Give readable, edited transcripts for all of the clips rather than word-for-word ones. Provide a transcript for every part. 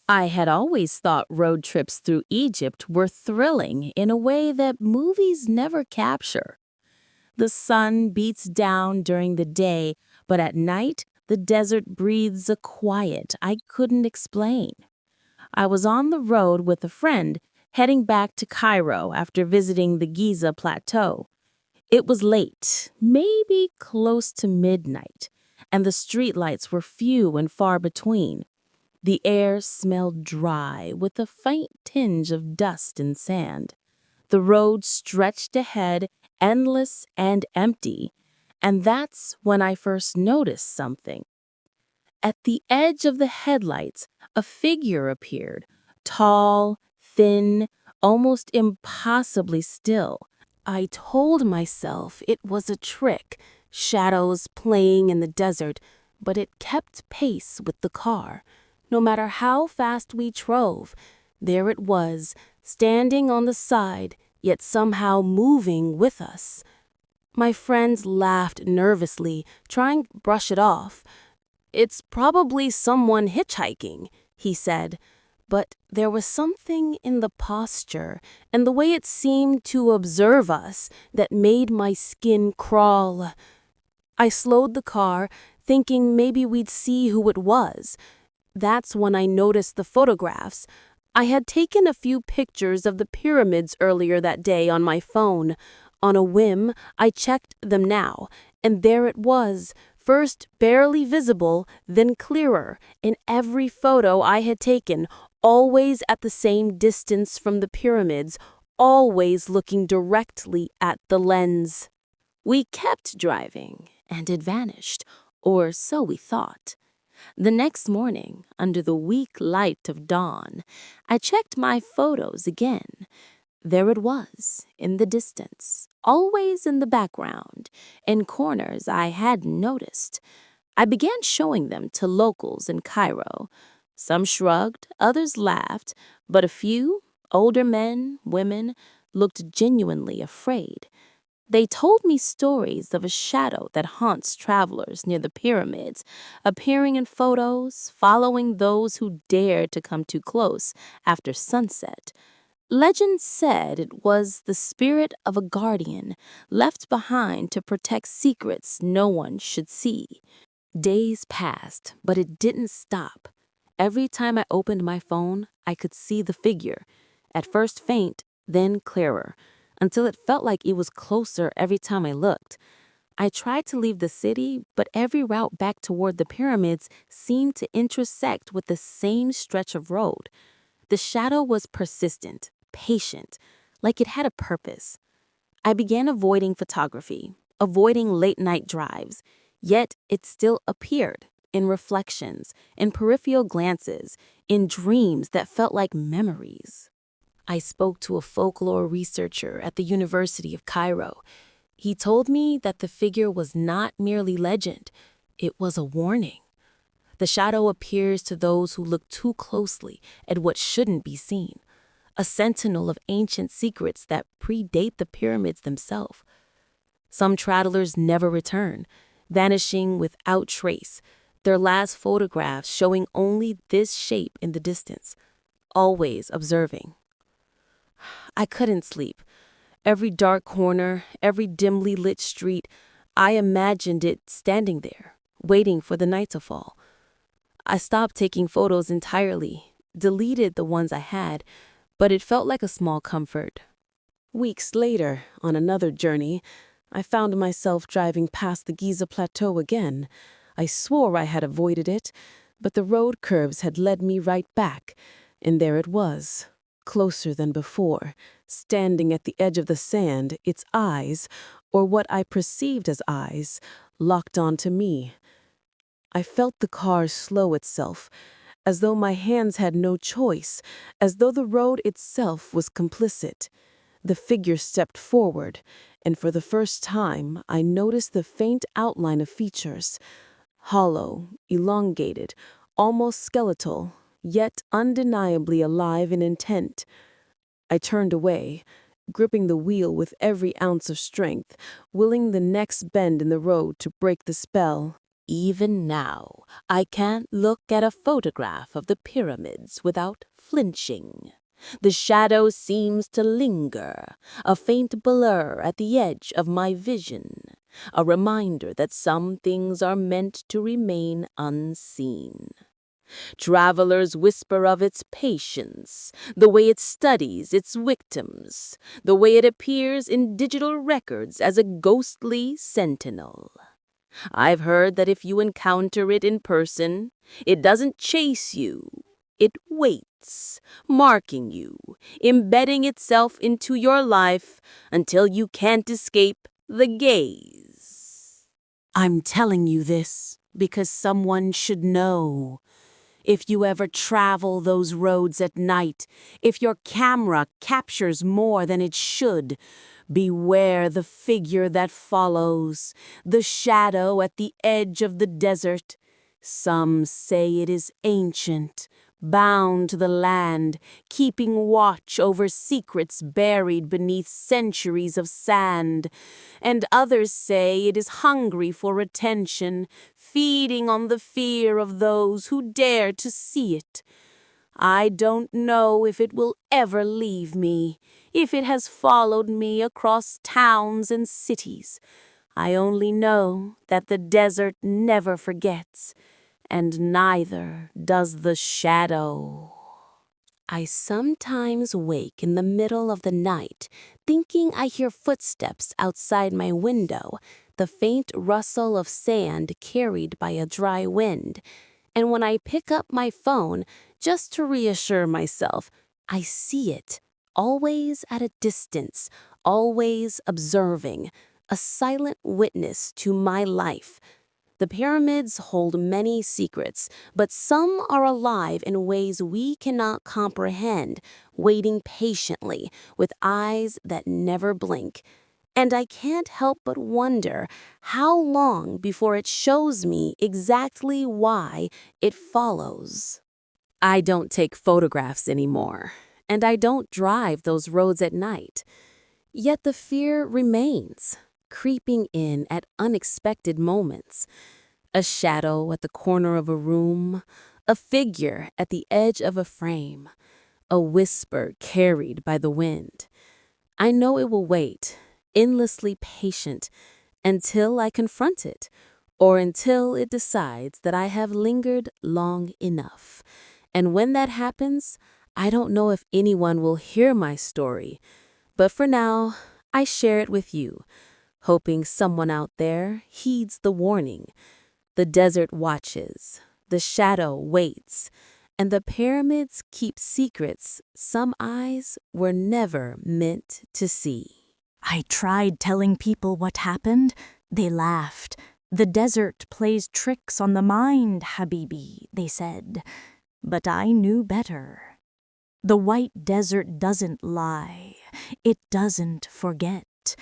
I had always thought road trips through Egypt were thrilling in a way that movies never capture. The sun beats down during the day, but at night, the desert breathes a quiet I couldn't explain. I was on the road with a friend, heading back to Cairo after visiting the Giza plateau. It was late, maybe close to midnight, and the streetlights were few and far between. The air smelled dry with a faint tinge of dust and sand. The road stretched ahead, endless and empty, and that's when I first noticed something. At the edge of the headlights, a figure appeared, tall, thin, almost impossibly still. I told myself it was a trick, shadows playing in the desert, but it kept pace with the car. No matter how fast we drove, there it was, standing on the side, yet somehow moving with us. My friends laughed nervously, trying to brush it off. "It's probably someone hitchhiking," he said. But there was something in the posture and the way it seemed to observe us that made my skin crawl. I slowed the car, thinking maybe we'd see who it was. That's when I noticed the photographs. I had taken a few pictures of the pyramids earlier that day on my phone. On a whim, I checked them now, and there it was, first barely visible, then clearer, in every photo I had taken, always at the same distance from the pyramids, always looking directly at the lens. We kept driving, and it vanished, or so we thought. The next morning, under the weak light of dawn, I checked my photos again. There it was, in the distance, always in the background, in corners I hadn't noticed. I began showing them to locals in Cairo. Some shrugged, others laughed, but a few, older men, women, looked genuinely afraid. They told me stories of a shadow that haunts travelers near the pyramids, appearing in photos, following those who dared to come too close after sunset. Legend said it was the spirit of a guardian left behind to protect secrets no one should see. Days passed, but it didn't stop. Every time I opened my phone, I could see the figure, at first faint, then clearer, until it felt like it was closer every time I looked. I tried to leave the city, but every route back toward the pyramids seemed to intersect with the same stretch of road. The shadow was persistent, patient, like it had a purpose. I began avoiding photography, avoiding late-night drives, yet it still appeared in reflections, in peripheral glances, in dreams that felt like memories. I spoke to a folklore researcher at the University of Cairo. He told me that the figure was not merely legend, it was a warning. The shadow appears to those who look too closely at what shouldn't be seen, a sentinel of ancient secrets that predate the pyramids themselves. Some travelers never return, vanishing without trace, their last photographs showing only this shape in the distance, always observing. I couldn't sleep. Every dark corner, every dimly lit street, I imagined it standing there, waiting for the night to fall. I stopped taking photos entirely, deleted the ones I had, but it felt like a small comfort. Weeks later, on another journey, I found myself driving past the Giza plateau again. I swore I had avoided it, but the road curves had led me right back, and there it was, closer than before, standing at the edge of the sand, its eyes, or what I perceived as eyes, locked onto me. I felt the car slow itself, as though my hands had no choice, as though the road itself was complicit. The figure stepped forward, and for the first time I noticed the faint outline of features, hollow, elongated, almost skeletal, yet undeniably alive in intent. I turned away, gripping the wheel with every ounce of strength, willing the next bend in the road to break the spell. Even now, I can't look at a photograph of the pyramids without flinching. The shadow seems to linger, a faint blur at the edge of my vision, a reminder that some things are meant to remain unseen. Travelers whisper of its patience, the way it studies its victims, the way it appears in digital records as a ghostly sentinel. I've heard that if you encounter it in person, it doesn't chase you. It waits, marking you, embedding itself into your life until you can't escape the gaze. I'm telling you this because someone should know. If you ever travel those roads at night, if your camera captures more than it should, beware the figure that follows, the shadow at the edge of the desert. Some say it is ancient, bound to the land, keeping watch over secrets buried beneath centuries of sand. And others say it is hungry for attention, feeding on the fear of those who dare to see it. I don't know if it will ever leave me, if it has followed me across towns and cities. I only know that the desert never forgets, and neither does the shadow. I sometimes wake in the middle of the night, thinking I hear footsteps outside my window, the faint rustle of sand carried by a dry wind. And when I pick up my phone, just to reassure myself, I see it, always at a distance, always observing, a silent witness to my life. The pyramids hold many secrets, but some are alive in ways we cannot comprehend, waiting patiently, with eyes that never blink. And I can't help but wonder how long before it shows me exactly why it follows. I don't take photographs anymore, and I don't drive those roads at night. Yet the fear remains, creeping in at unexpected moments. A shadow at the corner of a room, a figure at the edge of a frame, a whisper carried by the wind. I know it will wait, endlessly patient, until I confront it, or until it decides that I have lingered long enough. And when that happens, I don't know if anyone will hear my story, but for now, I share it with you, hoping someone out there heeds the warning. The desert watches, the shadow waits, and the pyramids keep secrets some eyes were never meant to see. I tried telling people what happened. They laughed. The desert plays tricks on the mind, Habibi, they said. But I knew better. The white desert doesn't lie. It doesn't forget.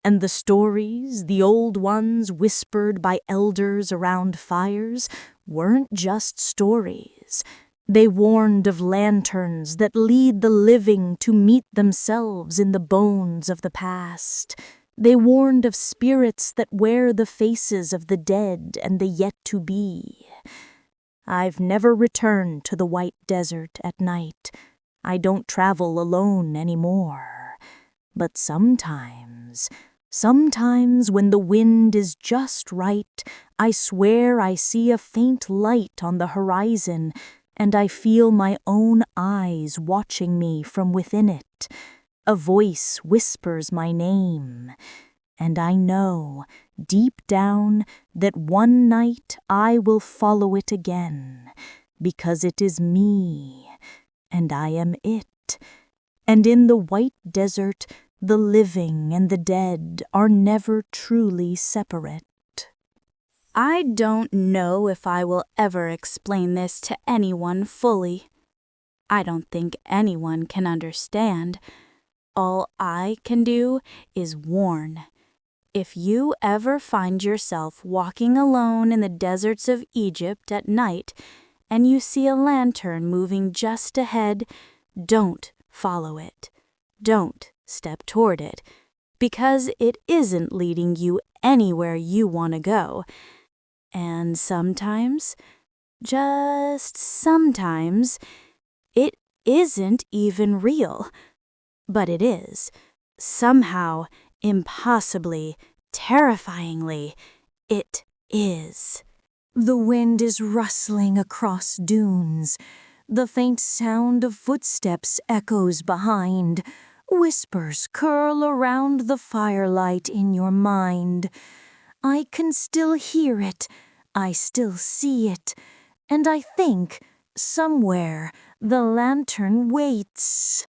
And the stories, the old ones whispered by elders around fires, weren't just stories. They warned of lanterns that lead the living to meet themselves in the bones of the past. They warned of spirits that wear the faces of the dead and the yet-to-be. I've never returned to the white desert at night. I don't travel alone anymore. But sometimes when the wind is just right, I swear I see a faint light on the horizon, and I feel my own eyes watching me from within it. A voice whispers my name, and I know, deep down, that one night I will follow it again, because it is me, and I am it. And in the white desert, the living and the dead are never truly separate. I don't know if I will ever explain this to anyone fully. I don't think anyone can understand. All I can do is warn. If you ever find yourself walking alone in the deserts of Egypt at night and you see a lantern moving just ahead, don't follow it. Don't step toward it, because it isn't leading you anywhere you want to go. And sometimes, just sometimes, it isn't even real. But it is. Somehow, impossibly, terrifyingly, it is. The wind is rustling across dunes. The faint sound of footsteps echoes behind. Whispers curl around the firelight in your mind. I can still hear it. I still see it. And I think, somewhere, the lantern waits.